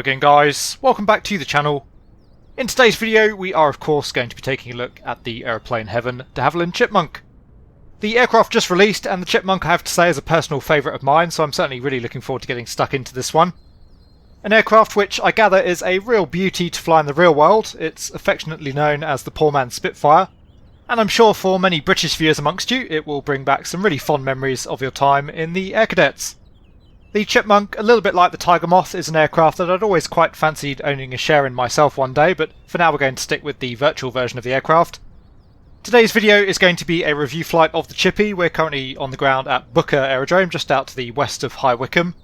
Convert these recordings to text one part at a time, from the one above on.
Hello again guys, welcome back to the channel. In today's video we are of course going to be taking a look at the Aeroplane Heaven de Havilland Chipmunk. The aircraft just released and the Chipmunk I have to say is a personal favourite of mine, so I'm certainly really looking forward to getting stuck into this one. An aircraft which I gather is a real beauty to fly in the real world. It's affectionately known as the poor man's Spitfire, and I'm sure for many British viewers amongst you it will bring back some really fond memories of your time in the Air Cadets. The Chipmunk, a little bit like the Tiger Moth, is an aircraft that I'd always quite fancied owning a share in myself one day, but for now we're going to stick with the virtual version of the aircraft. Today's video is going to be a review flight of the Chippy. We're currently on the ground at Booker Aerodrome, just out to the west of High Wycombe.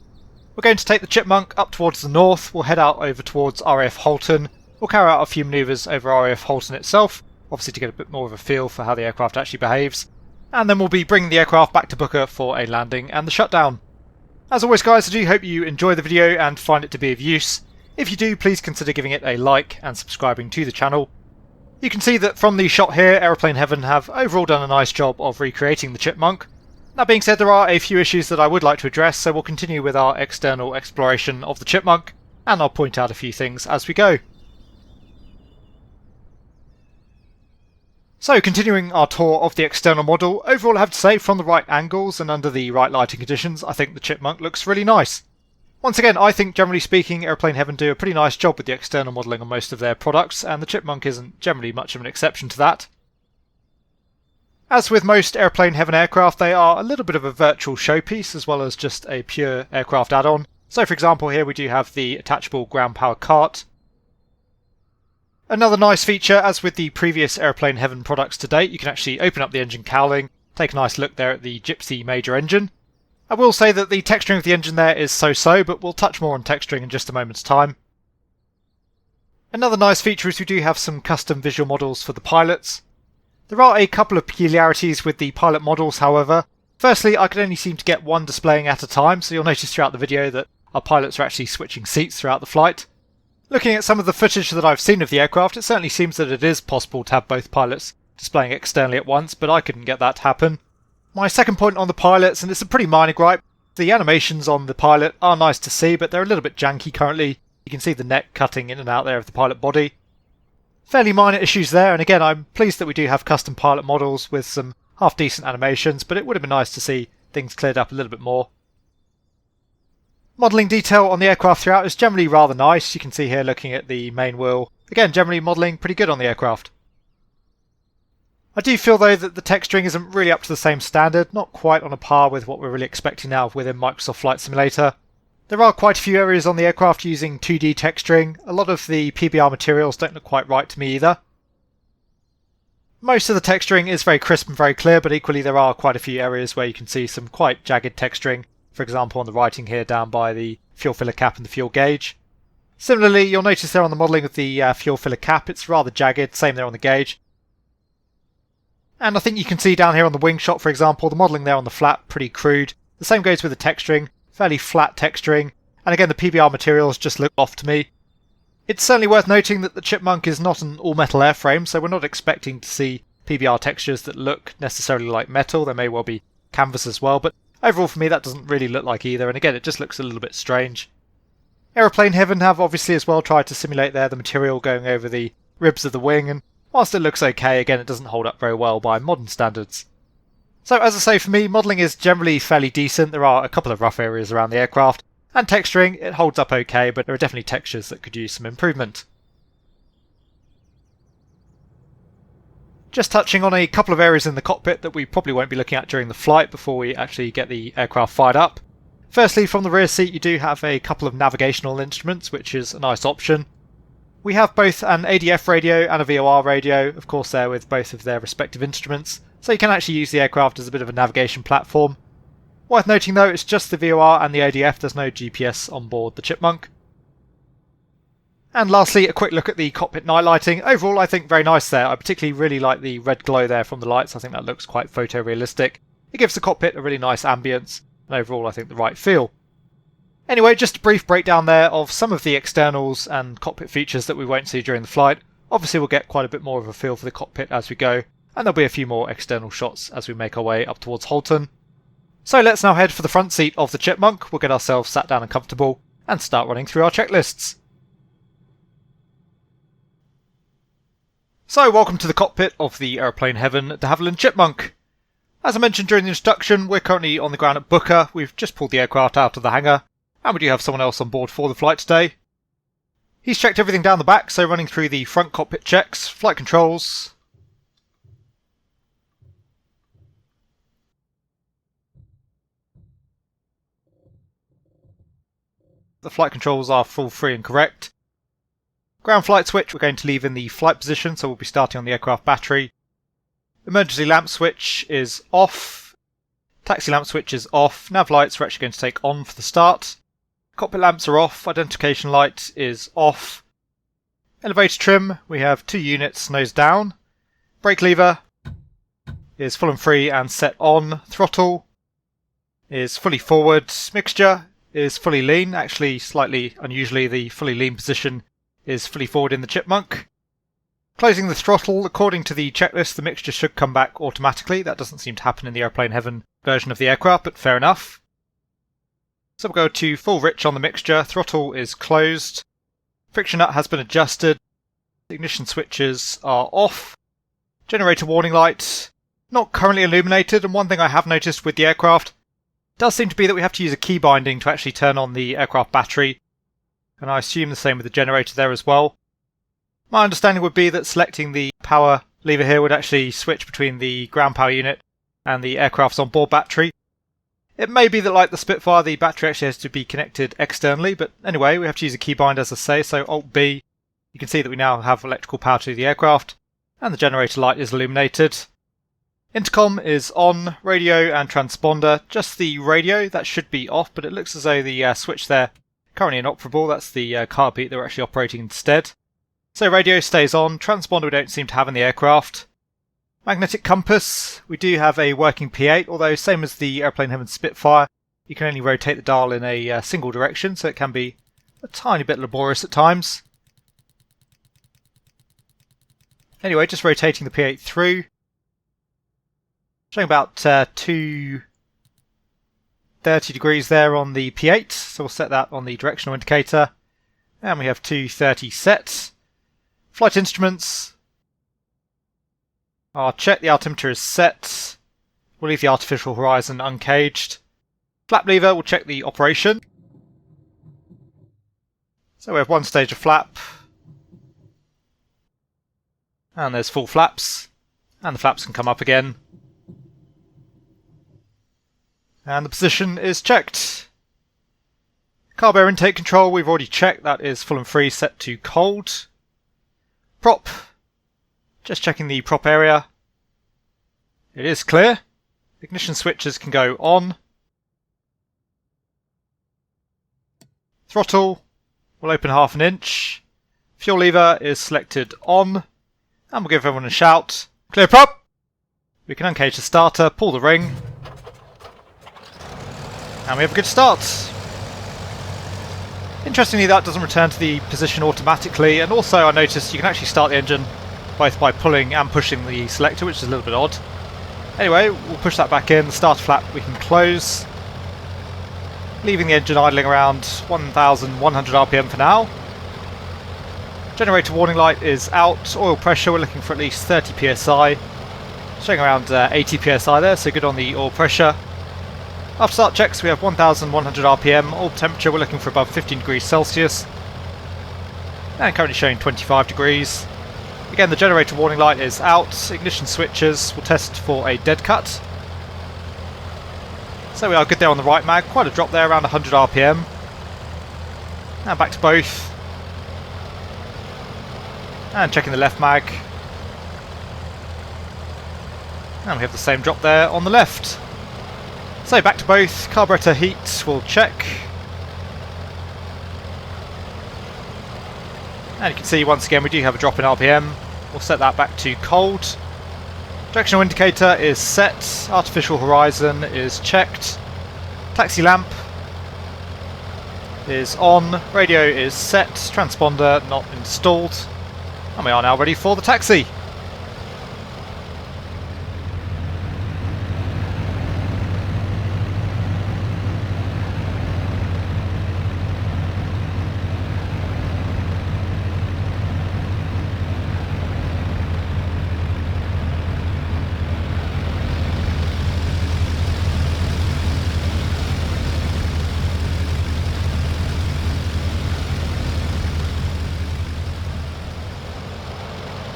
We're going to take the Chipmunk up towards the north, we'll head out over towards RAF Halton, we'll carry out a few manoeuvres over RAF Halton itself, obviously to get a bit more of a feel for how the aircraft actually behaves, and then we'll be bringing the aircraft back to Booker for a landing and the shutdown. As always guys, I do hope you enjoy the video and find it to be of use. If you do, please consider giving it a like and subscribing to the channel. You can see that from the shot here, Aeroplane Heaven have overall done a nice job of recreating the Chipmunk. That being said, there are a few issues that I would like to address, so we'll continue with our external exploration of the Chipmunk, and I'll point out a few things as we go. So, continuing our tour of the external model, overall I have to say, from the right angles and under the right lighting conditions, I think the Chipmunk looks really nice. Once again, I think generally speaking, Aeroplane Heaven do a pretty nice job with the external modelling on most of their products, and the Chipmunk isn't generally much of an exception to that. As with most Aeroplane Heaven aircraft, they are a little bit of a virtual showpiece as well as just a pure aircraft add-on. So for example here we do have the attachable ground power cart. Another nice feature, as with the previous Aeroplane Heaven products to date, you can actually open up the engine cowling, take a nice look there at the Gypsy major engine. I will say that the texturing of the engine there is so-so, but we'll touch more on texturing in just a moment's time. Another nice feature is we do have some custom visual models for the pilots. There are a couple of peculiarities with the pilot models, however. Firstly, I could only seem to get one displaying at a time, so you'll notice throughout the video that our pilots are actually switching seats throughout the flight. Looking at some of the footage that I've seen of the aircraft, it certainly seems that it is possible to have both pilots displaying externally at once, but I couldn't get that to happen. My second point on the pilots, and it's a pretty minor gripe, the animations on the pilot are nice to see, but they're a little bit janky currently. You can see the neck cutting in and out there of the pilot body. Fairly minor issues there, and again I'm pleased that we do have custom pilot models with some half decent animations, but it would have been nice to see things cleared up a little bit more. Modelling detail on the aircraft throughout is generally rather nice. You can see here looking at the main wheel, again generally modelling pretty good on the aircraft. I do feel though that the texturing isn't really up to the same standard, not quite on a par with what we're really expecting now within Microsoft Flight Simulator. There are quite a few areas on the aircraft using 2D texturing. A lot of the PBR materials don't look quite right to me either. Most of the texturing is very crisp and very clear, but equally there are quite a few areas where you can see some quite jagged texturing. For example, on the writing here down by the fuel filler cap and the fuel gauge. Similarly, you'll notice there on the modelling of the fuel filler cap, it's rather jagged, same there on the gauge. And I think you can see down here on the wing shot, for example, the modelling there on the flap, pretty crude. The same goes with the texturing, fairly flat texturing, and again the PBR materials just look off to me. It's certainly worth noting that the Chipmunk is not an all-metal airframe, so we're not expecting to see PBR textures that look necessarily like metal. There may well be canvas as well, but overall for me that doesn't really look like either, and again it just looks a little bit strange. Aeroplane Heaven have obviously as well tried to simulate there the material going over the ribs of the wing, and whilst it looks okay, again it doesn't hold up very well by modern standards. So as I say, for me modelling is generally fairly decent. There are a couple of rough areas around the aircraft, and texturing, it holds up okay, but there are definitely textures that could use some improvement. Just touching on a couple of areas in the cockpit that we probably won't be looking at during the flight before we actually get the aircraft fired up. Firstly, from the rear seat you do have a couple of navigational instruments, which is a nice option. We have both an ADF radio and a VOR radio, of course there with both of their respective instruments, so you can actually use the aircraft as a bit of a navigation platform. Worth noting though, it's just the VOR and the ADF, there's no GPS on board the Chipmunk. And lastly, a quick look at the cockpit night lighting. Overall, I think very nice there. I particularly really like the red glow there from the lights. I think that looks quite photorealistic. It gives the cockpit a really nice ambience, and overall I think the right feel. Anyway, just a brief breakdown there of some of the externals and cockpit features that we won't see during the flight. Obviously we'll get quite a bit more of a feel for the cockpit as we go, and there'll be a few more external shots as we make our way up towards Halton. So let's now head for the front seat of the Chipmunk. We'll get ourselves sat down and comfortable, and start running through our checklists. So, welcome to the cockpit of the Aeroplane Heaven de Havilland Chipmunk. As I mentioned during the introduction, we're currently on the ground at Booker. We've just pulled the aircraft out of the hangar, and we do have someone else on board for the flight today. He's checked everything down the back, so running through the front cockpit checks, flight controls. The flight controls are full, free and correct. Ground flight switch we're going to leave in the flight position, so we'll be starting on the aircraft battery. Emergency lamp switch is off. Taxi lamp switch is off. Nav lights we're actually going to take on for the start. Cockpit lamps are off. Identification light is off. Elevator trim, we have 2 units nose down. Brake lever is full and free and set on. Throttle is fully forward. Mixture is fully lean. Actually, slightly unusually, the fully lean position is fully forward in the Chipmunk. Closing the throttle, according to the checklist, the mixture should come back automatically. That doesn't seem to happen in the Aeroplane Heaven version of the aircraft, but fair enough. So we'll go to full rich on the mixture. Throttle is closed. Friction nut has been adjusted. Ignition switches are off. Generator warning light not currently illuminated, and one thing I have noticed with the aircraft does seem to be that we have to use a key binding to actually turn on the aircraft battery. And I assume the same with the generator there as well. My understanding would be that selecting the power lever here would actually switch between the ground power unit and the aircraft's onboard battery. It may be that, like the Spitfire, the battery actually has to be connected externally, but anyway, we have to use a key bind as I say, so Alt-B. You can see that we now have electrical power to the aircraft, and the generator light is illuminated. Intercom is on, radio and transponder. Just the radio, that should be off, but it looks as though the switch there currently inoperable. That's the car beat that we're actually operating instead. So radio stays on. Transponder we don't seem to have in the aircraft. Magnetic compass. We do have a working P8, although same as the Aeroplane Heaven Spitfire, you can only rotate the dial in a single direction, so it can be a tiny bit laborious at times. Anyway, just rotating the P8 through. Showing about 230 degrees there on the P8, so we'll set that on the directional indicator. And we have 230 set. Flight instruments are checked, the altimeter is set. We'll leave the artificial horizon uncaged. Flap lever, we'll check the operation. So we have 1 stage of flap. And there's full flaps. And the flaps can come up again. And the position is checked. Carb air intake control we've already checked, that is full and free, set to cold. Prop, just checking the prop area. It is clear. Ignition switches can go on. Throttle, we'll open 1/2 inch. Fuel lever is selected on. And we'll give everyone a shout. Clear prop! We can uncage the starter, pull the ring. And we have a good start. Interestingly, that doesn't return to the position automatically, and also I noticed you can actually start the engine both by pulling and pushing the selector, which is a little bit odd. Anyway, we'll push that back in. The starter flap we can close, leaving the engine idling around 1,100 RPM for now. Generator warning light is out. Oil pressure, we're looking for at least 30 psi. Showing around 80 psi there, so good on the oil pressure. After start checks we have 1,100 RPM, oil temperature we're looking for above 15 degrees Celsius. And currently showing 25 degrees. Again, the generator warning light is out, ignition switches, we'll test for a dead cut. So we are good there on the right mag, quite a drop there, around 100 RPM. Now back to both. And checking the left mag. And we have the same drop there on the left. So back to both, carburetor heat we'll check. And you can see once again we do have a drop in RPM. We'll set that back to cold. Directional indicator is set, artificial horizon is checked. Taxi lamp is on, radio is set, transponder not installed. And we are now ready for the taxi.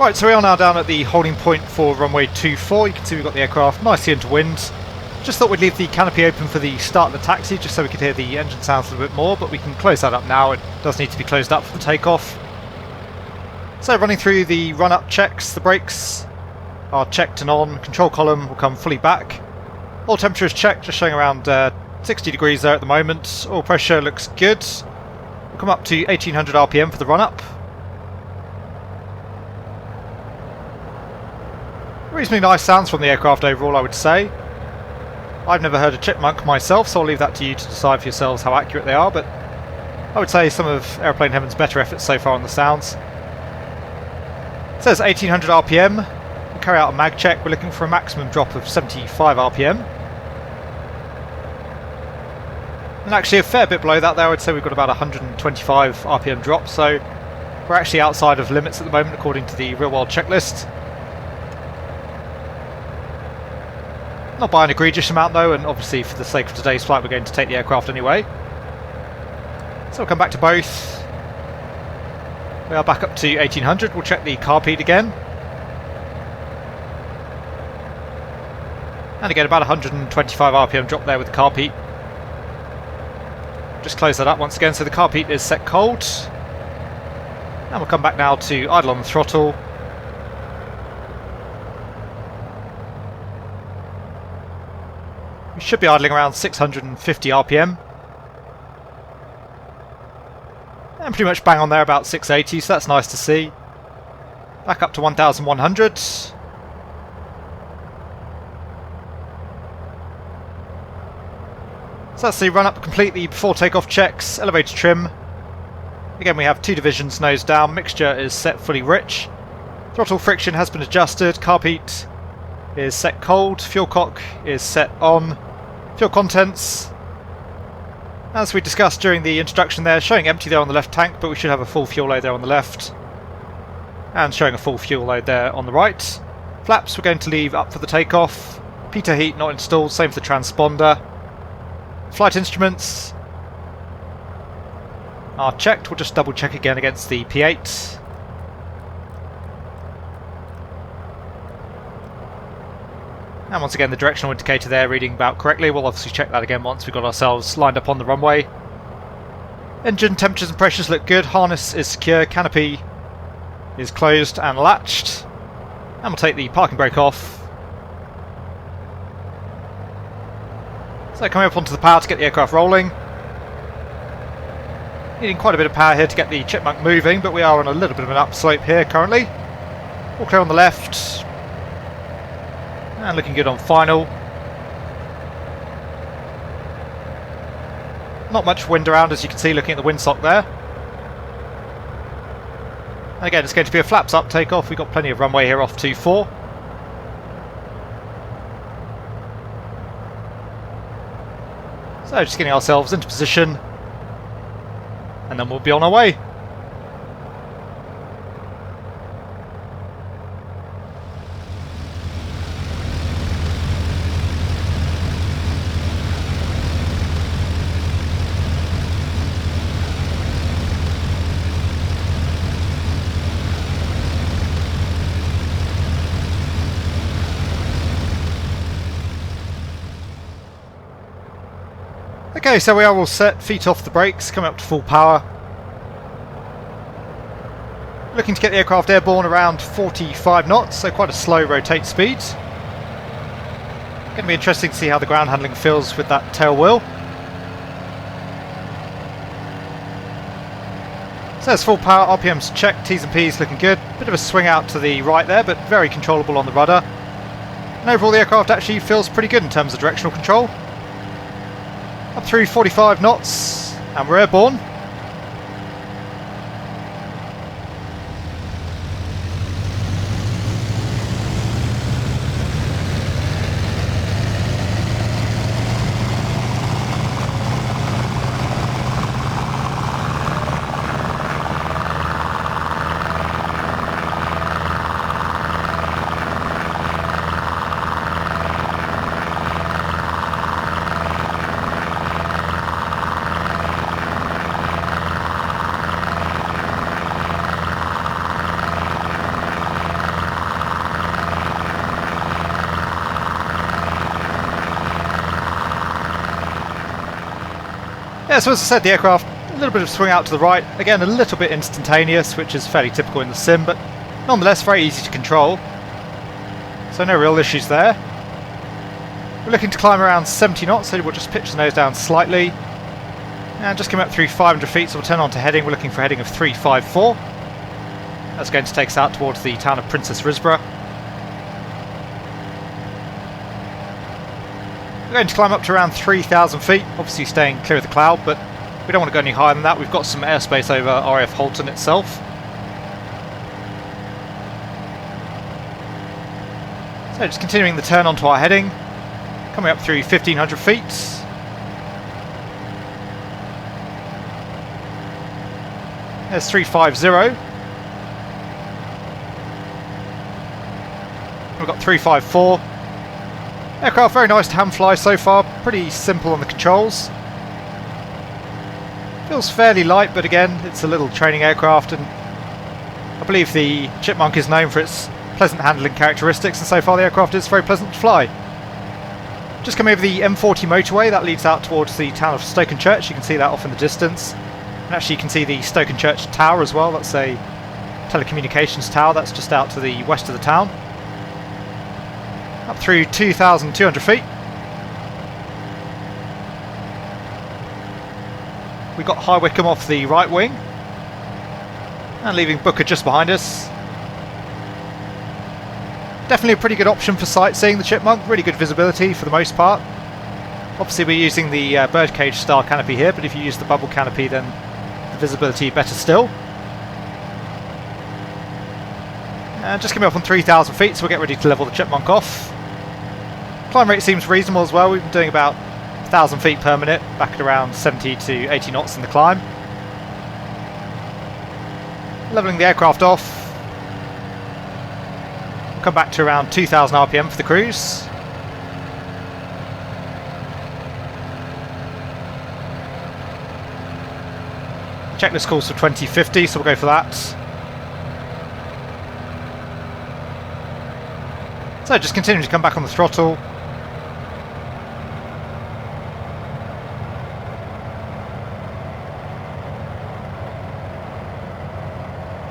Right, so we are now down at the holding point for runway 24. You can see we've got the aircraft nicely into wind. Just thought we'd leave the canopy open for the start of the taxi, just so we could hear the engine sounds a little bit more, but we can close that up now. It does need to be closed up for the takeoff. So running through the run-up checks, the brakes are checked and on. Control column will come fully back. Oil temperature is checked, just showing around 60 degrees there at the moment. Oil pressure looks good. We'll come up to 1800 RPM for the run-up. Reasonably nice sounds from the aircraft overall, I would say. I've never heard a Chipmunk myself, so I'll leave that to you to decide for yourselves how accurate they are, but I would say some of Aeroplane Heaven's better efforts so far on the sounds. It says 1800 RPM. We'll carry out a mag check. We're looking for a maximum drop of 75 RPM. And actually a fair bit below that there, I would say we've got about 125 RPM drop, so we're actually outside of limits at the moment according to the real world checklist. Not by an egregious amount though, and obviously for the sake of today's flight we're going to take the aircraft anyway. So we'll come back to both. We are back up to 1800, we'll check the carb heat again. And again about 125 RPM drop there with the carb heat. Just close that up once again, so the carb heat is set cold. And we'll come back now to idle on the throttle. We should be idling around 650 RPM. And pretty much bang on there about 680, so that's nice to see. Back up to 1100. So that's the run up completely before takeoff checks. Elevator trim. Again we have 2 divisions nose down, mixture is set fully rich. Throttle friction has been adjusted, carb heat is set cold, fuel cock is set on. Fuel contents, as we discussed during the introduction there, showing empty there on the left tank, but we should have a full fuel load there on the left. And showing a full fuel load there on the right. Flaps we're going to leave up for the takeoff. Pitot heat not installed, same for the transponder. Flight instruments are checked, we'll just double check again against the P8. And once again the directional indicator there reading about correctly. We'll obviously check that again once we've got ourselves lined up on the runway. Engine temperatures and pressures look good, harness is secure, canopy is closed and latched. And we'll take the parking brake off. So coming up onto the power to get the aircraft rolling. Needing quite a bit of power here to get the Chipmunk moving, but we are on a little bit of an upslope here currently. All clear on the left. And looking good on final. Not much wind around as you can see looking at the windsock there. And again it's going to be a flaps up takeoff. We've got plenty of runway here off 24. So just getting ourselves into position and then we'll be on our way. Okay, so we are all set, feet off the brakes, coming up to full power. Looking to get the aircraft airborne around 45 knots, so quite a slow rotate speed. Going to be interesting to see how the ground handling feels with that tail wheel. So it's full power, RPM's checked, T's and P's looking good. Bit of a swing out to the right there, but very controllable on the rudder. And overall the aircraft actually feels pretty good in terms of directional control. Up through 45 knots, and we're airborne. so as I said, the aircraft, a little bit of swing out to the right, again a little bit instantaneous, which is fairly typical in the sim, but nonetheless very easy to control. So no real issues there. We're looking to climb around 70 knots, so we'll just pitch the nose down slightly. And just coming up through 500 feet, so we'll turn on to heading. We're looking for a heading of 354. That's going to take us out towards the town of Princess Risborough. We're going to climb up to around 3,000 feet, obviously staying clear of the cloud, but we don't want to go any higher than that. We've got some airspace over RAF Halton itself. So just continuing the turn onto our heading, coming up through 1,500 feet. There's 350. We've got 354. Aircraft very nice to hand fly so far, pretty simple on the controls. Feels fairly light, but again, it's a little training aircraft, and I believe the Chipmunk is known for its pleasant handling characteristics, and so far the aircraft is very pleasant to fly. Just coming over the M40 motorway, that leads out towards the town of Stokenchurch. You can see that off in the distance. And actually you can see the Stokenchurch Tower as well. That's a telecommunications tower, that's just out to the west of the town. Up through 2,200 feet. We've got High Wycombe off the right wing. And leaving Booker just behind us. Definitely a pretty good option for sightseeing, the Chipmunk. Really good visibility for the most part. Obviously we're using the birdcage style canopy here, but if you use the bubble canopy then the visibility better still. And just coming up on 3,000 feet, so we'll get ready to level the Chipmunk off. Climb rate seems reasonable as well. We've been doing about 1,000 feet per minute, back at around 70 to 80 knots in the climb. Levelling the aircraft off. We'll come back to around 2,000 RPM for the cruise. Checklist calls for 2050, so we'll go for that. So just continuing to come back on the throttle.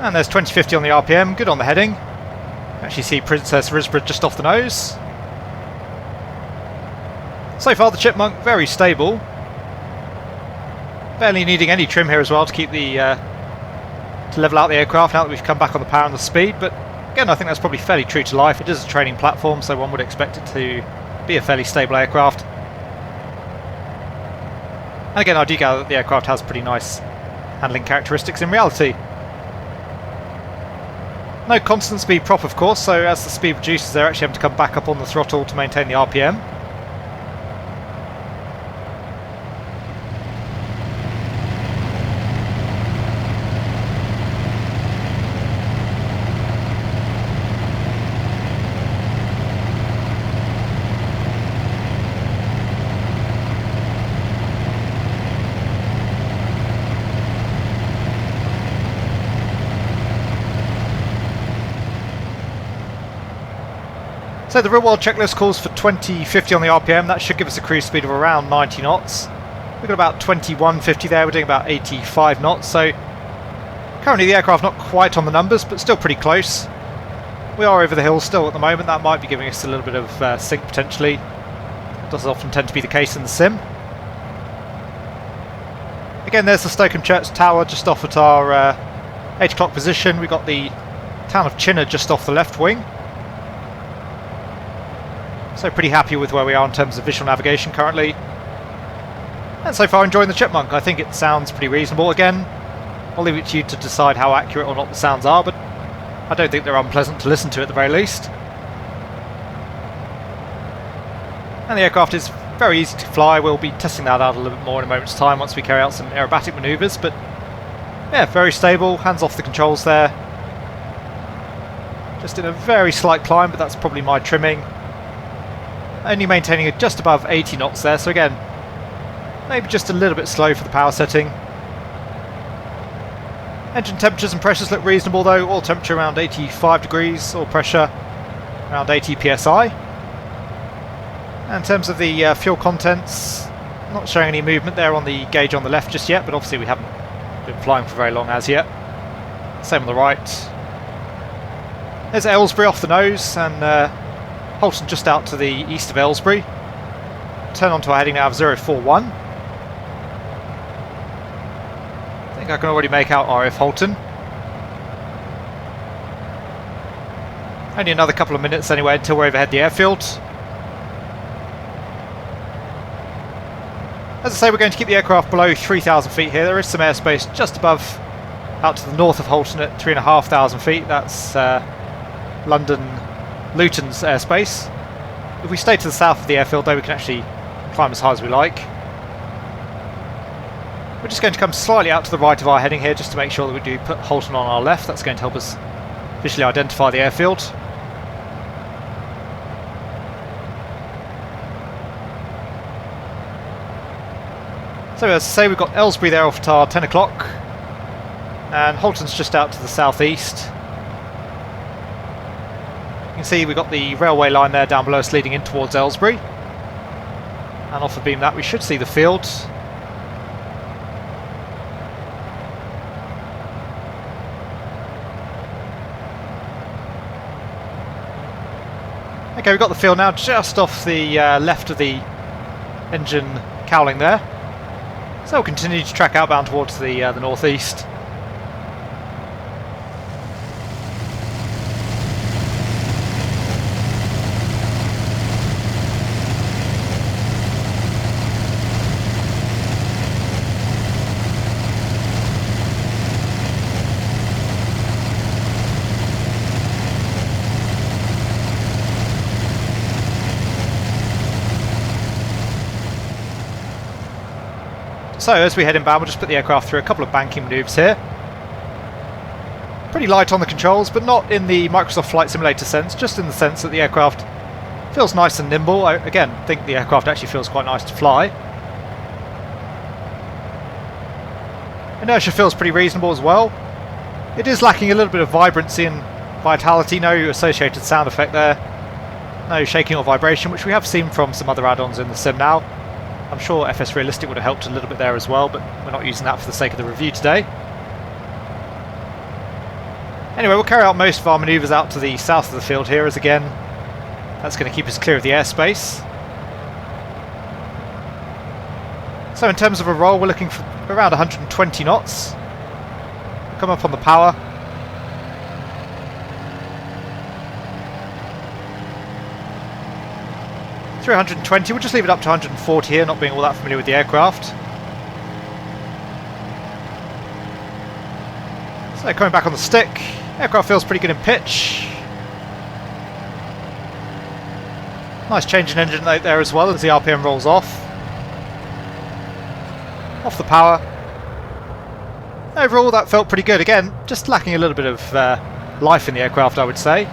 And there's 2050 on the RPM, good on the heading. Actually see Princess Risborough just off the nose. So far the Chipmunk very stable. Barely needing any trim here as well to keep the to level out the aircraft now that we've come back on the power and the speed, but again I think that's probably fairly true to life. It is a training platform, so one would expect it to be a fairly stable aircraft. And again I do gather that the aircraft has pretty nice handling characteristics in reality. No constant speed prop of course, so as the speed reduces they're actually having to come back up on the throttle to maintain the RPM. So the real world checklist calls for 2050 on the RPM. That should give us a cruise speed of around 90 knots. We've got about 2150 there, we're doing about 85 knots, so currently the aircraft not quite on the numbers, but still pretty close. We are over the hill still at the moment, that might be giving us a little bit of sink potentially. It does often tend to be the case in the sim. Again, there's the Stokenchurch Tower just off at our 8 o'clock position. We've got the town of Chinner just off the left wing. So pretty happy with where we are in terms of visual navigation currently. And so far enjoying the Chipmunk. I think it sounds pretty reasonable. Again, I'll leave it to you to decide how accurate or not the sounds are, but I don't think they're unpleasant to listen to at the very least. And the aircraft is very easy to fly. We'll be testing that out a little bit more in a moment's time once we carry out some aerobatic manoeuvres, but yeah, very stable, hands off the controls there. Just in a very slight climb, but that's probably my trimming. Only maintaining it just above 80 knots there, so again, maybe just a little bit slow for the power setting. Engine temperatures and pressures look reasonable though, oil temperature around 85 degrees, oil pressure around 80 psi. And in terms of the fuel contents, Not showing any movement there on the gauge on the left just yet, but obviously we haven't been flying for very long as yet. Same on the right. There's Aylesbury off the nose, and Halton just out to the east of Aylesbury. Turn onto our heading now of 041. I think I can already make out RAF Halton. Only another couple of minutes anyway until we're overhead the airfield. As I say, we're going to keep the aircraft below 3,000 feet here. There is some airspace just above, out to the north of Halton at 3,500 feet. That's London Luton's airspace. If we stay to the south of the airfield though, we can actually climb as high as we like. We're just going to come slightly out to the right of our heading here just to make sure that we do put Halton on our left. That's going to help us visually identify the airfield. So as I say, we've got Aylesbury there off at our 10 o'clock, and Halton's just out to the southeast. You can see we've got the railway line there down below us leading in towards Aylesbury, and off the beam that we should see the field. Okay, we've got the field now just off the left of the engine cowling there. So we'll continue to track outbound towards the northeast. So as we head inbound, we'll just put the aircraft through a couple of banking manoeuvres here. Pretty light on the controls, but not in the Microsoft Flight Simulator sense, just in the sense that the aircraft feels nice and nimble. I, again, think the aircraft actually feels quite nice to fly. Inertia feels pretty reasonable as well. It is lacking a little bit of vibrancy and vitality, no associated sound effect there. No shaking or vibration, which we have seen from some other add-ons in the sim now. I'm sure FS Realistic would have helped a little bit there as well, but we're not using that for the sake of the review today. Anyway, we'll carry out most of our manoeuvres out to the south of the field here, as again, that's going to keep us clear of the airspace. So in terms of a roll, we're looking for around 120 knots. Come up on the power. Through 120, we'll just leave it up to 140 here, not being all that familiar with the aircraft. So coming back on the stick, aircraft feels pretty good in pitch. Nice change in engine note there as well as the RPM rolls off. Off the power. Overall that felt pretty good. Again, just lacking a little bit of life in the aircraft, I would say.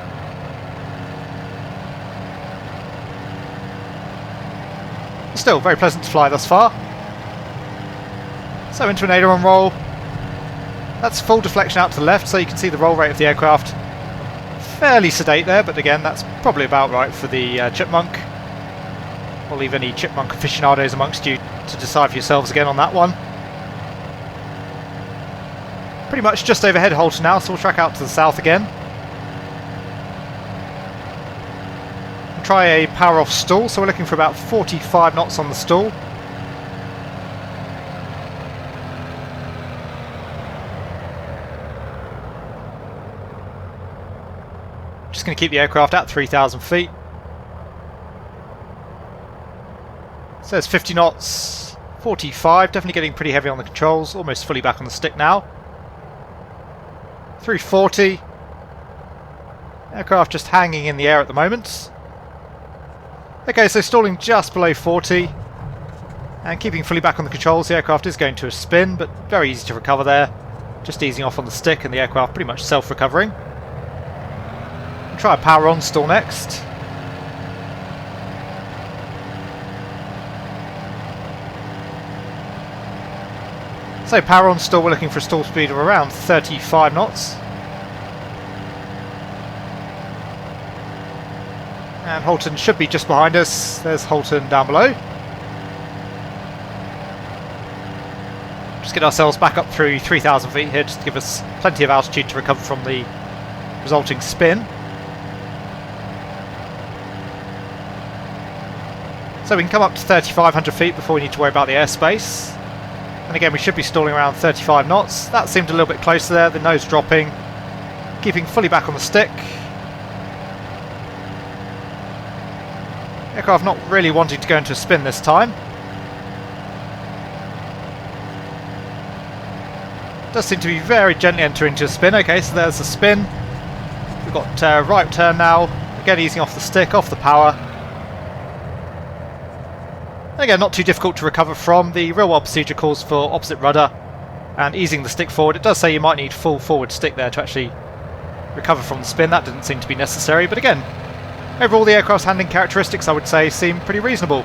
Still very pleasant to fly thus far. So into an aileron roll. That's full deflection out to the left, so you can see the roll rate of the aircraft. Fairly sedate there, but again that's probably about right for the Chipmunk. We'll leave any Chipmunk aficionados amongst you to decide for yourselves again on that one. Pretty much just overhead Halton now, so we'll track out to the south again. Try a power off stall, so we're looking for about 45 knots on the stall. Just going to keep the aircraft at 3,000 feet. So it's 50 knots, 45, definitely getting pretty heavy on the controls, almost fully back on the stick now. 340. Aircraft just hanging in the air at the moment. Okay, so stalling just below 40 and keeping fully back on the controls. The aircraft is going to a spin, but very easy to recover there. Just easing off on the stick and the aircraft pretty much self-recovering. We'll try a power on stall next. So power on stall, we're looking for a stall speed of around 35 knots. And Halton should be just behind us. There's Halton down below. get ourselves back up through 3,000 feet here just to give us plenty of altitude to recover from the resulting spin. So we can come up to 3,500 feet before we need to worry about the airspace. And again, we should be stalling around 35 knots. That seemed a little bit closer there, the nose dropping, keeping fully back on the stick. Aircraft not really wanting to go into a spin this time. Does seem to be very gently entering into a spin. Okay, so there's the spin. We've got right turn now. Again, easing off the stick, off the power. And again, not too difficult to recover from. The real world procedure calls for opposite rudder and easing the stick forward. It does say you might need full forward stick there to actually recover from the spin. That didn't seem to be necessary, but again, overall the aircraft's handling characteristics I would say seem pretty reasonable.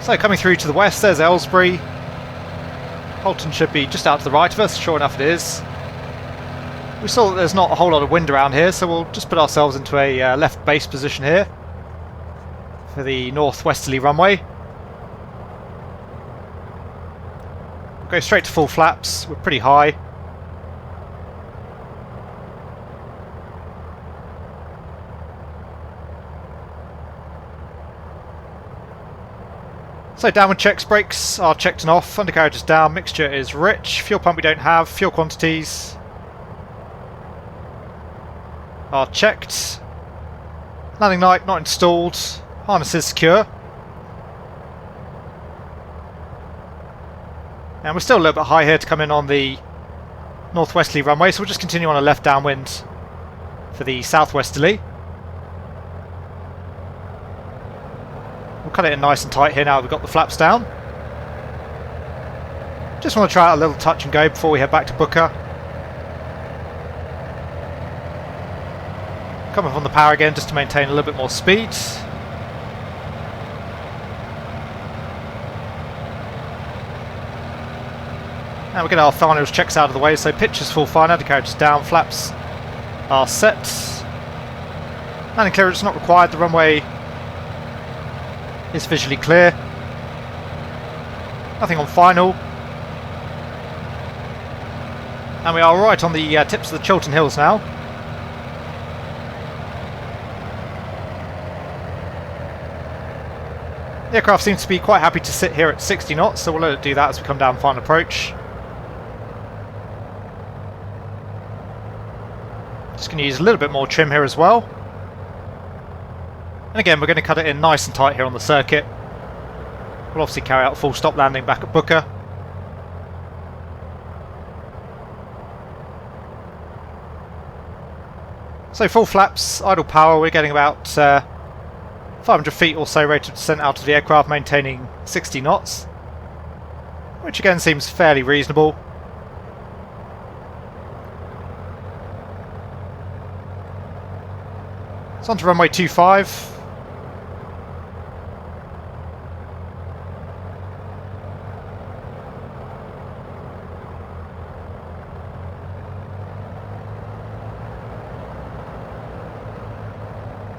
So coming through to the west, there's Aylesbury. Halton should be just out to the right of us, sure enough it is. We saw that there's not a whole lot of wind around here, so we'll just put ourselves into a left base position here for the northwesterly runway. We'll go straight to full flaps, we're pretty high. So downward checks, brakes are checked and off, undercarriage is down, mixture is rich, fuel pump we don't have, fuel quantities are checked, landing light not installed, harness is secure. And we're still a little bit high here to come in on the northwesterly runway, so we'll just continue on a left downwind for the southwesterly. We'll cut it in nice and tight here now we've got the flaps down. Just want to try out a little touch and go before we head back to Booker. Coming from the power again just to maintain a little bit more speed. Now we'll get our finals checks out of the way, so pitch is full fine, undercarriage is down, flaps are set. Landing clearance not required, the runway is visually clear. Nothing on final. And we are right on the tips of the Chiltern Hills now. The aircraft seems to be quite happy to sit here at 60 knots, so we'll let it do that as we come down final approach. Just going to use a little bit more trim here as well. And again, we're going to cut it in nice and tight here on the circuit. We'll obviously carry out a full stop landing back at Booker. So full flaps, idle power, we're getting about 500 feet or so rate of descent out of the aircraft, maintaining 60 knots. Which again seems fairly reasonable. It's on to runway 25.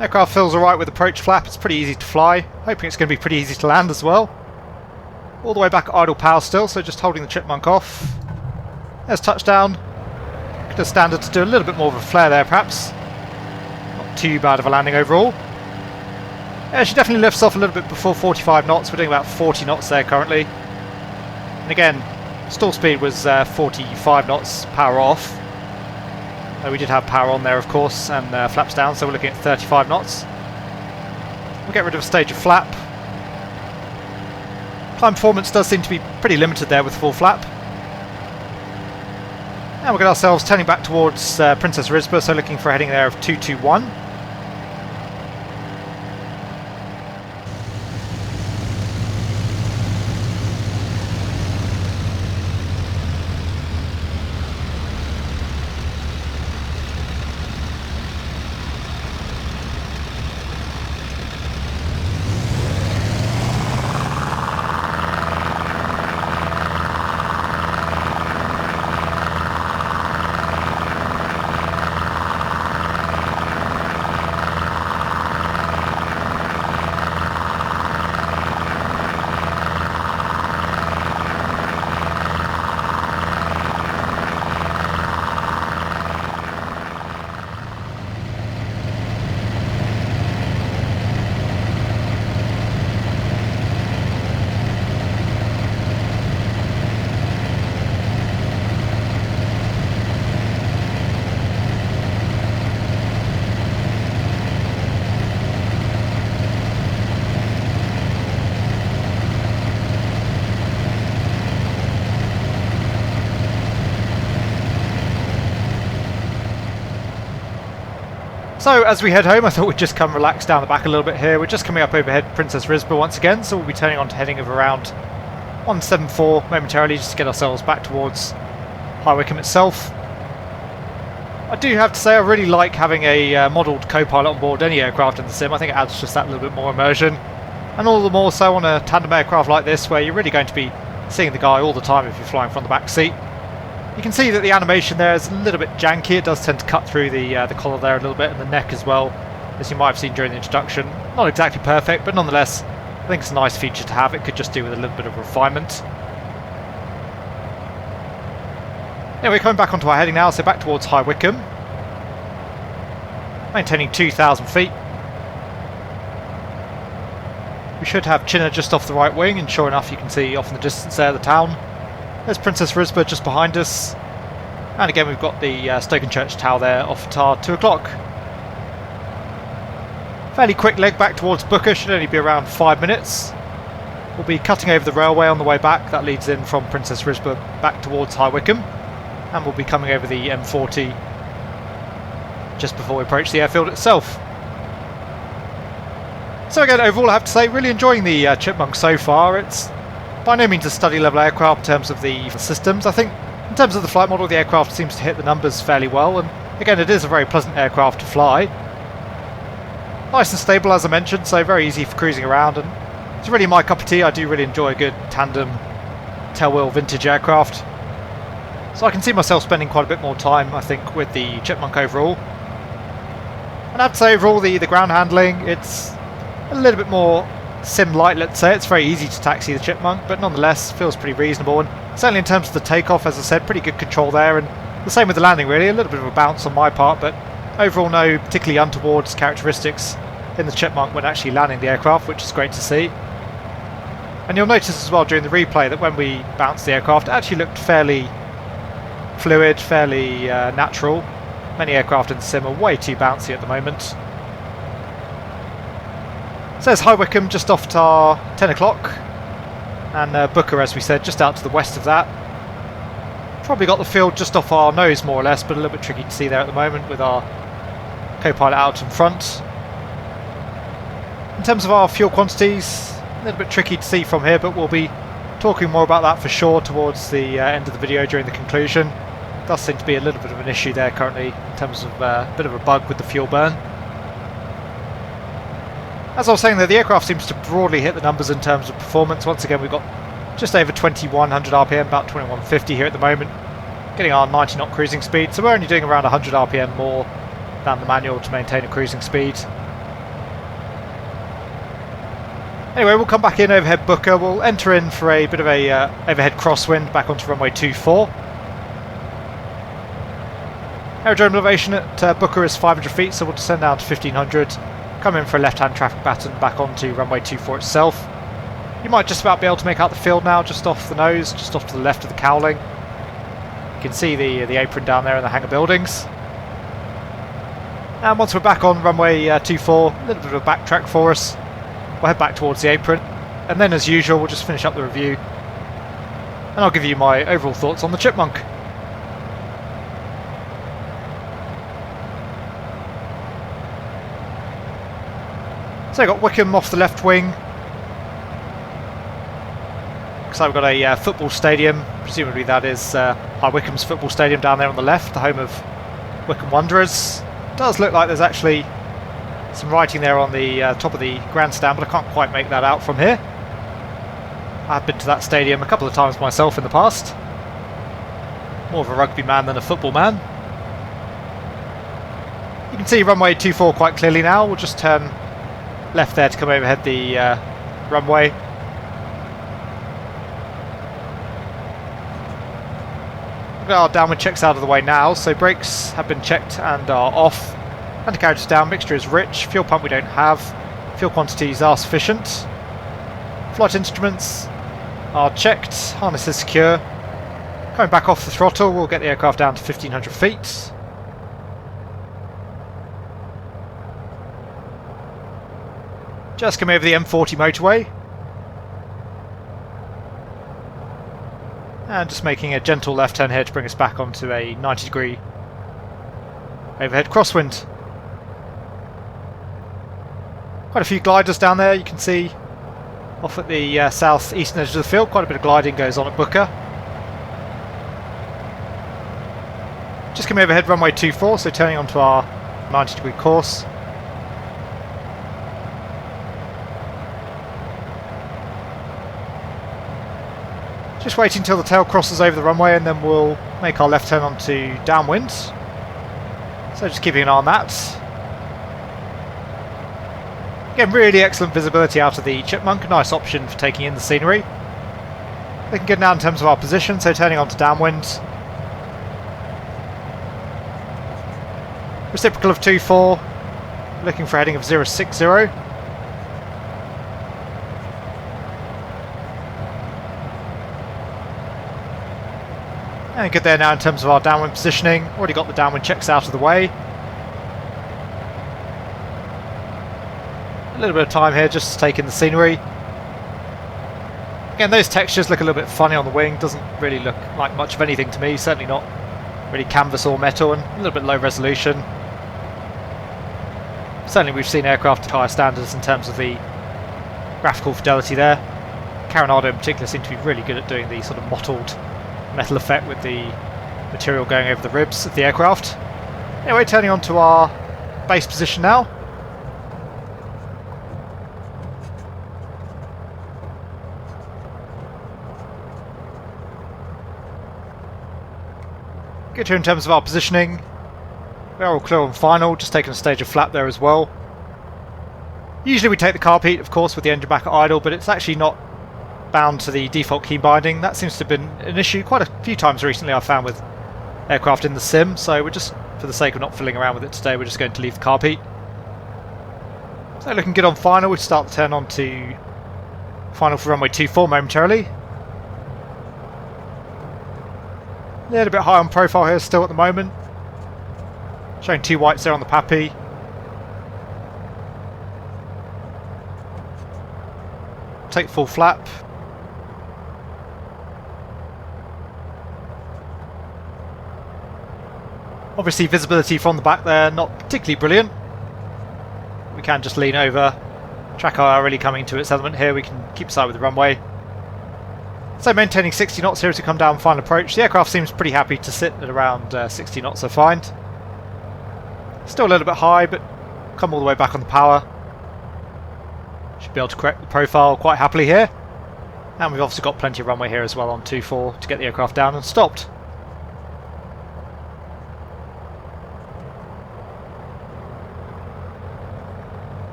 Aircraft feels alright with approach flap, it's pretty easy to fly. Hoping it's going to be pretty easy to land as well. All the way back at idle power still, so just holding the Chipmunk off. There's touchdown. Could have standard to do a little bit more of a flare there perhaps. Not too bad of a landing overall. Yeah, she definitely lifts off a little bit before 45 knots, we're doing about 40 knots there currently. And again, stall speed was 45 knots, power off. We did have power on there of course, and flaps down, so we're looking at 35 knots. We'll get rid of a stage of flap. Climb performance does seem to be pretty limited there with full flap. And we'll get ourselves turning back towards Princess Risborough, so looking for a heading there of 221. So as we head home, I thought we'd just come relax down the back a little bit here. We're just coming up overhead Princess Risborough once again, so we'll be turning on to heading of around 174 momentarily just to get ourselves back towards High Wycombe itself. I do have to say I really like having a modelled co-pilot on board any aircraft in the sim. I think it adds just that little bit more immersion. And all the more so on a tandem aircraft like this, where you're really going to be seeing the guy all the time if you're flying from the back seat. You can see that the animation there is a little bit janky. It does tend to cut through the collar there a little bit, and the neck as well, as you might have seen during the introduction. Not exactly perfect, but nonetheless, I think it's a nice feature to have. It could just do with a little bit of refinement. Anyway, coming back onto our heading now, so back towards High Wycombe. Maintaining 2,000 feet. We should have Chinner just off the right wing, and sure enough you can see off in the distance there the town. There's Princess Risborough just behind us. And again we've got the Stokenchurch Tower there off at our 2 o'clock. Fairly quick leg back towards Booker, should only be around 5 minutes. We'll be cutting over the railway on the way back, that leads in from Princess Risborough back towards High Wycombe. And we'll be coming over the M40 just before we approach the airfield itself. So again, overall I have to say, really enjoying the Chipmunk so far. It's by no means a study level aircraft in terms of the systems. I think in terms of the flight model, the aircraft seems to hit the numbers fairly well, and again it is a very pleasant aircraft to fly. Nice and stable as I mentioned, so very easy for cruising around, and it's really my cup of tea. I do really enjoy a good tandem tailwheel vintage aircraft. So I can see myself spending quite a bit more time, I think, with the Chipmunk overall. And I have to say overall the ground handling, it's a little bit more sim-light, let's say. It's very easy to taxi the Chipmunk, but nonetheless feels pretty reasonable, and certainly in terms of the takeoff, as I said, pretty good control there, and the same with the landing really. A little bit of a bounce on my part, but overall no particularly untoward characteristics in the Chipmunk when actually landing the aircraft, which is great to see. And you'll notice as well during the replay that when we bounced the aircraft, it actually looked fairly fluid, fairly natural. Many aircraft in the sim are way too bouncy at the moment. So there's High Wycombe just off at our 10 o'clock, and Booker, as we said, just out to the west of that. Probably got the field just off our nose more or less, but a little bit tricky to see there at the moment with our co-pilot out in front. In terms of our fuel quantities, a little bit tricky to see from here, but we'll be talking more about that for sure towards the end of the video during the conclusion. It does seem to be a little bit of an issue there currently in terms of a bit of a bug with the fuel burn. As I was saying there, the aircraft seems to broadly hit the numbers in terms of performance. Once again, we've got just over 2100 RPM, about 2150 here at the moment, getting our 90 knot cruising speed, so we're only doing around 100 RPM more than the manual to maintain a cruising speed. Anyway, we'll come back in overhead Booker. We'll enter in for a bit of a overhead crosswind back onto runway 24. Aerodrome elevation at Booker is 500 feet, so we'll descend down to 1500. Come in for a left-hand traffic pattern back onto runway 24 itself. You might just about be able to make out the field now, just off the nose, just off to the left of the cowling. You can see the apron down there in the hangar buildings. And once we're back on runway 24, a little bit of a backtrack for us. We'll head back towards the apron, and then as usual we'll just finish up the review, and I'll give you my overall thoughts on the Chipmunk. So I've got Wycombe off the left wing. So we've got a football stadium, presumably that is High Wycombe's football stadium down there on the left, the home of Wycombe Wanderers. It does look like there's actually some writing there on the top of the grandstand, but I can't quite make that out from here. I've been to that stadium a couple of times myself in the past. More of a rugby man than a football man. You can see runway 24 quite clearly now. We'll just turn left there to come overhead the runway. We've got our downwind checks out of the way now, so brakes have been checked and are off. Undercarriage is down, mixture is rich, fuel pump we don't have, fuel quantities are sufficient. Flight instruments are checked, harness is secure. Coming back off the throttle, we'll get the aircraft down to 1500 feet. Just come over the M40 motorway. And just making a gentle left turn here to bring us back onto a 90-degree overhead crosswind. Quite a few gliders down there, you can see off at the south-eastern edge of the field. Quite a bit of gliding goes on at Booker. Just coming overhead runway 24, so turning onto our 90-degree course. Just waiting until the tail crosses over the runway and then we'll make our left turn onto downwind. So just keeping an eye on that. Again, really excellent visibility out of the Chipmunk, nice option for taking in the scenery. Looking good now in terms of our position, so turning onto downwind. Reciprocal of 24, looking for a heading of 060. And good there now in terms of our downwind positioning. Already got the downwind checks out of the way. A little bit of time here just to take in the scenery. Again, those textures look a little bit funny on the wing. Doesn't really look like much of anything to me. Certainly not really canvas or metal, and a little bit low resolution. Certainly we've seen aircraft at higher standards in terms of the graphical fidelity there. Carenado in particular seem to be really good at doing the sort of mottled metal effect with the material going over the ribs of the aircraft. Anyway, turning on to our base position now. Good here in terms of our positioning. We're all clear on final, just taking a stage of flap there as well. Usually we take the carb heat, of course, with the engine back at idle, but it's actually not bound to the default key binding. That seems to have been an issue quite a few times recently I've found with aircraft in the sim, so we're just, for the sake of not fiddling around with it today, we're just going to leave the carb heat. So looking good on final, we start the turn on to final for runway 24 momentarily. A little bit high on profile here still at the moment. Showing 2 whites there on the Pappy. Take full flap. Obviously visibility from the back there, not particularly brilliant. We can just lean over. Track IR really coming to its element here, we can keep aside with the runway. So maintaining 60 knots here as we come down final approach. The aircraft seems pretty happy to sit at around 60 knots I find. Still a little bit high, but come all the way back on the power. Should be able to correct the profile quite happily here. And we've obviously got plenty of runway here as well on 24 to get the aircraft down and stopped.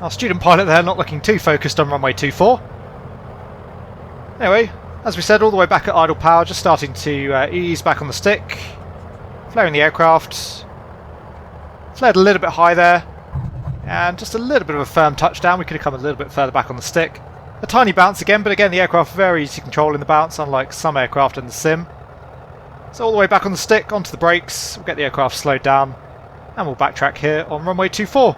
Our student pilot there not looking too focused on runway 24. Anyway, as we said, all the way back at idle power, just starting to ease back on the stick. Flaring the aircraft. Flared a little bit high there. And just a little bit of a firm touchdown. We could have come a little bit further back on the stick. A tiny bounce again, but again the aircraft very easy to control in the bounce, unlike some aircraft in the sim. So all the way back on the stick, onto the brakes. We'll get the aircraft slowed down. And we'll backtrack here on runway 24.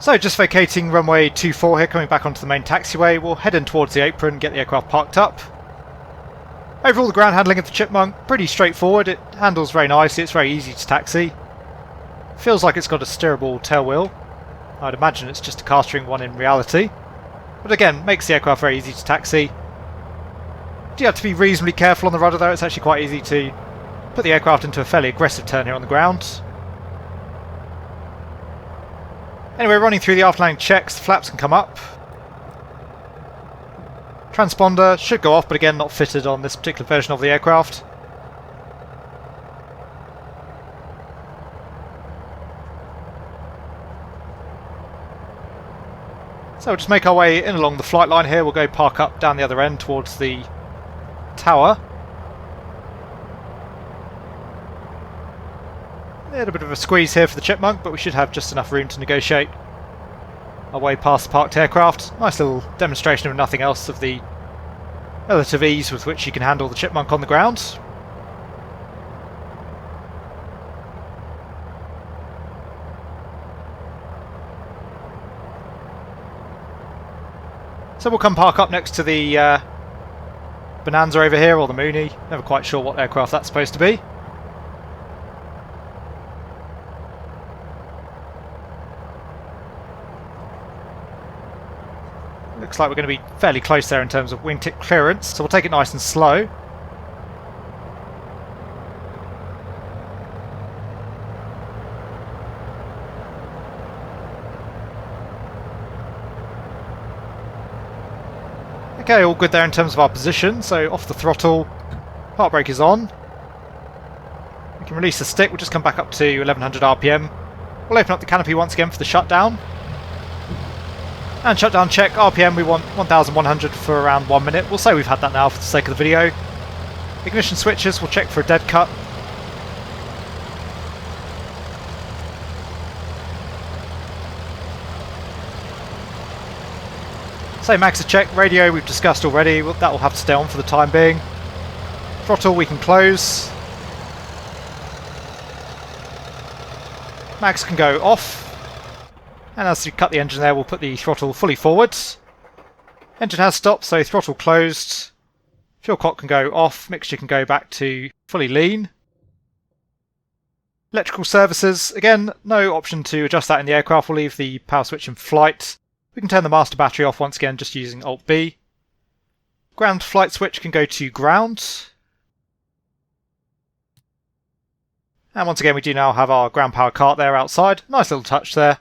So just vacating runway 24 here, coming back onto the main taxiway. We'll head in towards the apron, get the aircraft parked up. Overall the ground handling of the Chipmunk, pretty straightforward. It handles very nicely, it's very easy to taxi. Feels like it's got a steerable tail wheel. I'd imagine it's just a castering one in reality. But again, makes the aircraft very easy to taxi. Do have to be reasonably careful on the rudder though, it's actually quite easy to put the aircraft into a fairly aggressive turn here on the ground. Anyway, running through the afterlanding checks, the flaps can come up. Transponder should go off, but again not fitted on this particular version of the aircraft. So we'll just make our way in along the flight line here. We'll go park up down the other end towards the tower. A little bit of a squeeze here for the Chipmunk, but we should have just enough room to negotiate our way past the parked aircraft. Nice little demonstration of nothing else of the relative ease with which you can handle the Chipmunk on the ground. So we'll come park up next to the Bonanza over here, or the Mooney. Never quite sure what aircraft that's supposed to be. Looks like we're going to be fairly close there in terms of wingtip clearance, so we'll take it nice and slow. Okay, all good there in terms of our position, so off the throttle, heart brake is on. We can release the stick, we'll just come back up to 1100 RPM. We'll open up the canopy once again for the shutdown. And shutdown check, RPM we want 1100 for around 1 minute. We'll say we've had that now for the sake of the video. Ignition switches, we'll check for a dead cut. So max check, radio we've discussed already, that will have to stay on for the time being. Throttle we can close. Max can go off. And as we cut the engine there, we'll put the throttle fully forwards. Engine has stopped, so throttle closed. Fuel cock can go off, mixture can go back to fully lean. Electrical services, again, no option to adjust that in the aircraft, we'll leave the power switch in flight. We can turn the master battery off once again just using Alt-B. Ground flight switch can go to ground. And once again we do now have our ground power cart there outside. Nice little touch there.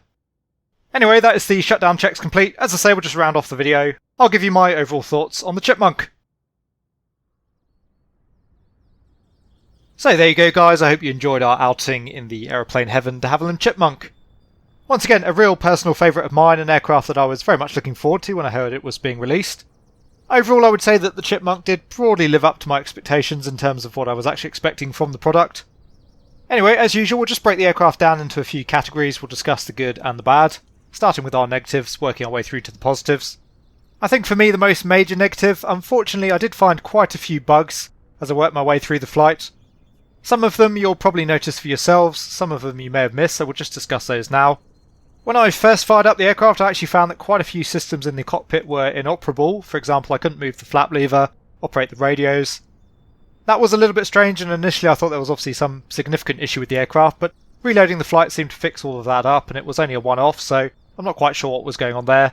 Anyway, that is the shutdown checks complete. As I say, we'll just round off the video. I'll give you my overall thoughts on the Chipmunk. So there you go guys, I hope you enjoyed our outing in the aeroplane heaven de Havilland Chipmunk. Once again, a real personal favourite of mine, an aircraft that I was very much looking forward to when I heard it was being released. Overall, I would say that the Chipmunk did broadly live up to my expectations in terms of what I was actually expecting from the product. Anyway, as usual, we'll just break the aircraft down into a few categories. We'll discuss the good and the bad, starting with our negatives, working our way through to the positives. I think for me the most major negative, unfortunately I did find quite a few bugs as I worked my way through the flight. Some of them you'll probably notice for yourselves, some of them you may have missed, so we'll just discuss those now. When I first fired up the aircraft, I actually found that quite a few systems in the cockpit were inoperable. For example, I couldn't move the flap lever, operate the radios. That was a little bit strange, and initially I thought there was obviously some significant issue with the aircraft, but reloading the flight seemed to fix all of that up, and it was only a one-off, so I'm not quite sure what was going on there.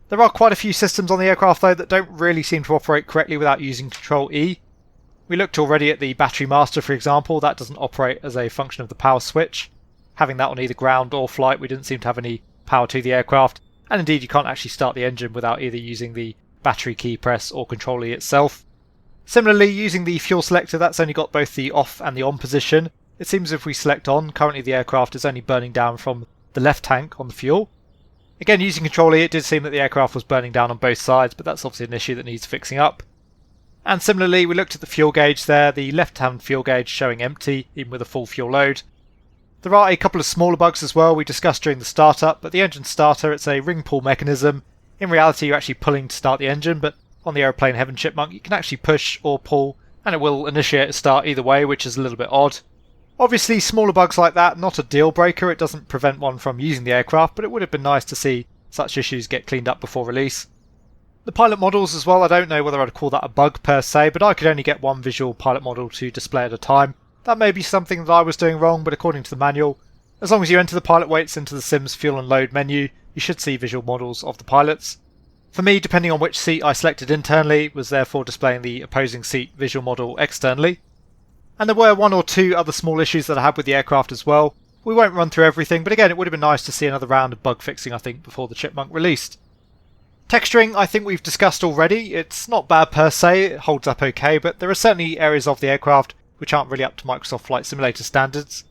There are quite a few systems on the aircraft though that don't really seem to operate correctly without using Control-E. We looked already at the battery master, for example. That doesn't operate as a function of the power switch. Having that on either ground or flight, we didn't seem to have any power to the aircraft, and indeed you can't actually start the engine without either using the battery key press or Control-E itself. Similarly, using the fuel selector, that's only got both the off and the on position. It seems if we select on, currently the aircraft is only burning down from the left tank on the fuel. Again, using Control-E, it did seem that the aircraft was burning down on both sides, but that's obviously an issue that needs fixing up. And similarly, we looked at the fuel gauge there, the left-hand fuel gauge showing empty, even with a full fuel load. There are a couple of smaller bugs as well we discussed during the startup, but the engine starter, it's a ring pull mechanism. In reality, you're actually pulling to start the engine, but on the Aeroplane Heaven Chipmunk, you can actually push or pull, and it will initiate a start either way, which is a little bit odd. Obviously, smaller bugs like that, not a deal breaker, it doesn't prevent one from using the aircraft, but it would have been nice to see such issues get cleaned up before release. The pilot models as well, I don't know whether I'd call that a bug per se, but I could only get one visual pilot model to display at a time. That may be something that I was doing wrong, but according to the manual, as long as you enter the pilot weights into the Sim's fuel and load menu, you should see visual models of the pilots. For me, depending on which seat I selected internally, was therefore displaying the opposing seat visual model externally. And there were one or two other small issues that I had with the aircraft as well. We won't run through everything, but again, it would have been nice to see another round of bug fixing, I think, before the Chipmunk released. Texturing, I think we've discussed already. It's not bad per se, it holds up okay, but there are certainly areas of the aircraft which aren't really up to Microsoft Flight Simulator standards.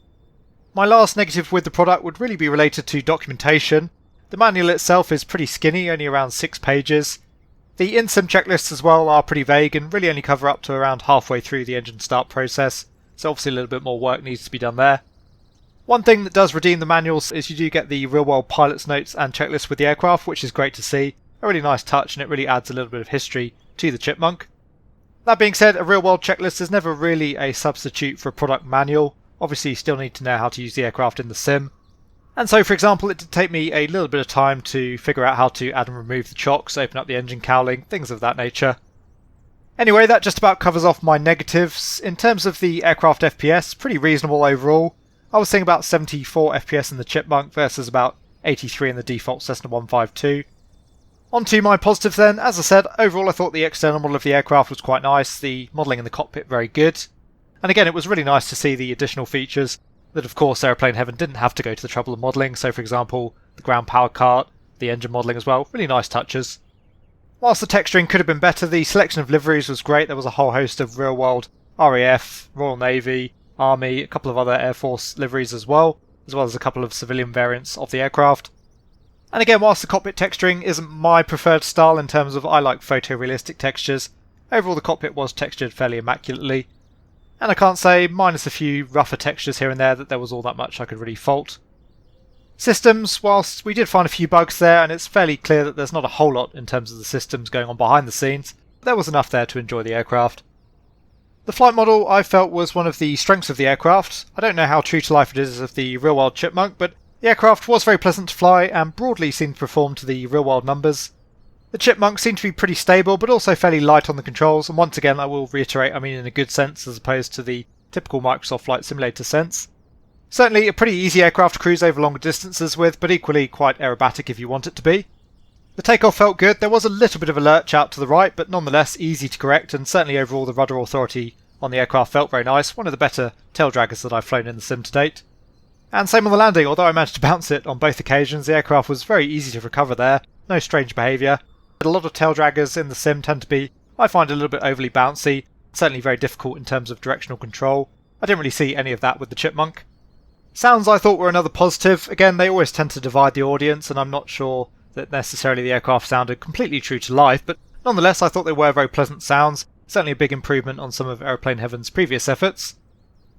My last negative with the product would really be related to documentation. The manual itself is pretty skinny, only around 6 pages. The in-sim checklists as well are pretty vague and really only cover up to around halfway through the engine start process, so obviously a little bit more work needs to be done there. One thing that does redeem the manuals is you do get the real-world pilot's notes and checklists with the aircraft, which is great to see. A really nice touch, and it really adds a little bit of history to the Chipmunk. That being said, a real-world checklist is never really a substitute for a product manual. Obviously you still need to know how to use the aircraft in the sim. And so, for example, it did take me a little bit of time to figure out how to add and remove the chocks, open up the engine cowling, things of that nature. Anyway, that just about covers off my negatives. In terms of the aircraft FPS, pretty reasonable overall. I was seeing about 74 FPS in the Chipmunk versus about 83 in the default Cessna 152. On to my positives then. As I said, overall I thought the external model of the aircraft was quite nice, the modelling in the cockpit very good. And again, it was really nice to see the additional features that of course Aeroplane Heaven didn't have to go to the trouble of modelling, so for example the ground power cart, the engine modelling as well, really nice touches. Whilst the texturing could have been better, the selection of liveries was great. There was a whole host of real world RAF, Royal Navy, Army, a couple of other Air Force liveries as well as a couple of civilian variants of the aircraft. And again, whilst the cockpit texturing isn't my preferred style in terms of I like photorealistic textures, overall the cockpit was textured fairly immaculately. And I can't say, minus a few rougher textures here and there, that there was all that much I could really fault. Systems, whilst we did find a few bugs there, and it's fairly clear that there's not a whole lot in terms of the systems going on behind the scenes, there was enough there to enjoy the aircraft. The flight model I felt was one of the strengths of the aircraft. I don't know how true to life it is of the real world Chipmunk, but the aircraft was very pleasant to fly and broadly seemed to perform to the real world numbers. The Chipmunk seemed to be pretty stable, but also fairly light on the controls, and once again I will reiterate, I mean in a good sense as opposed to the typical Microsoft Flight Simulator sense. Certainly a pretty easy aircraft to cruise over longer distances with, but equally quite aerobatic if you want it to be. The takeoff felt good. There was a little bit of a lurch out to the right, but nonetheless easy to correct, and certainly overall the rudder authority on the aircraft felt very nice, one of the better tail draggers that I've flown in the sim to date. And same on the landing, although I managed to bounce it on both occasions, the aircraft was very easy to recover there, no strange behaviour. But a lot of tail draggers in the sim tend to be, I find, a little bit overly bouncy, certainly very difficult in terms of directional control. I didn't really see any of that with the Chipmunk. Sounds I thought were another positive. Again, they always tend to divide the audience, and I'm not sure that necessarily the aircraft sounded completely true to life, but nonetheless I thought they were very pleasant sounds, certainly a big improvement on some of Aeroplane Heaven's previous efforts.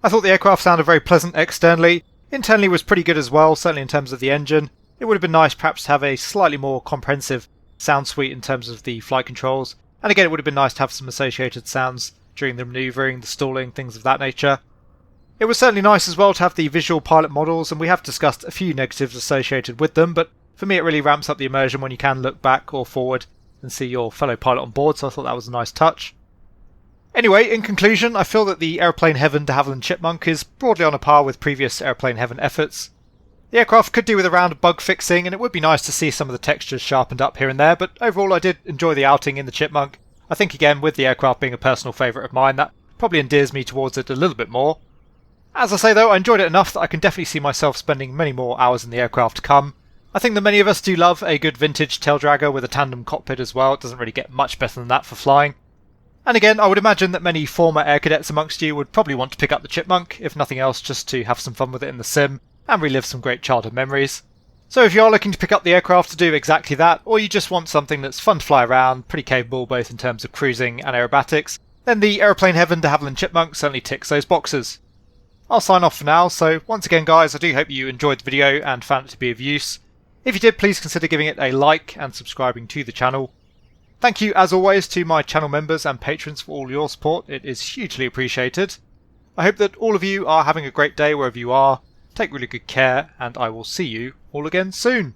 I thought the aircraft sounded very pleasant externally. Internally was pretty good as well, certainly in terms of the engine. It would have been nice perhaps to have a slightly more comprehensive sound suite in terms of the flight controls, and again it would have been nice to have some associated sounds during the manoeuvring, the stalling, things of that nature. It was certainly nice as well to have the visual pilot models, and we have discussed a few negatives associated with them, but for me it really ramps up the immersion when you can look back or forward and see your fellow pilot on board, so I thought that was a nice touch. Anyway, in conclusion, I feel that the Aeroplane Heaven de Havilland Chipmunk is broadly on a par with previous Aeroplane Heaven efforts. The aircraft could do with a round of bug fixing, and it would be nice to see some of the textures sharpened up here and there, but overall I did enjoy the outing in the Chipmunk. I think again, with the aircraft being a personal favourite of mine, that probably endears me towards it a little bit more. As I say though, I enjoyed it enough that I can definitely see myself spending many more hours in the aircraft to come. I think that many of us do love a good vintage tail dragger with a tandem cockpit as well. It doesn't really get much better than that for flying. And again, I would imagine that many former air cadets amongst you would probably want to pick up the Chipmunk, if nothing else just to have some fun with it in the sim and relive some great childhood memories. So if you are looking to pick up the aircraft to do exactly that, or you just want something that's fun to fly around, pretty capable both in terms of cruising and aerobatics, then the Aeroplane Heaven de Havilland Chipmunk certainly ticks those boxes. I'll sign off for now, so once again guys, I do hope you enjoyed the video and found it to be of use. If you did, please consider giving it a like and subscribing to the channel. Thank you as always to my channel members and patrons for all your support, it is hugely appreciated. I hope that all of you are having a great day wherever you are, take really good care, and I will see you all again soon.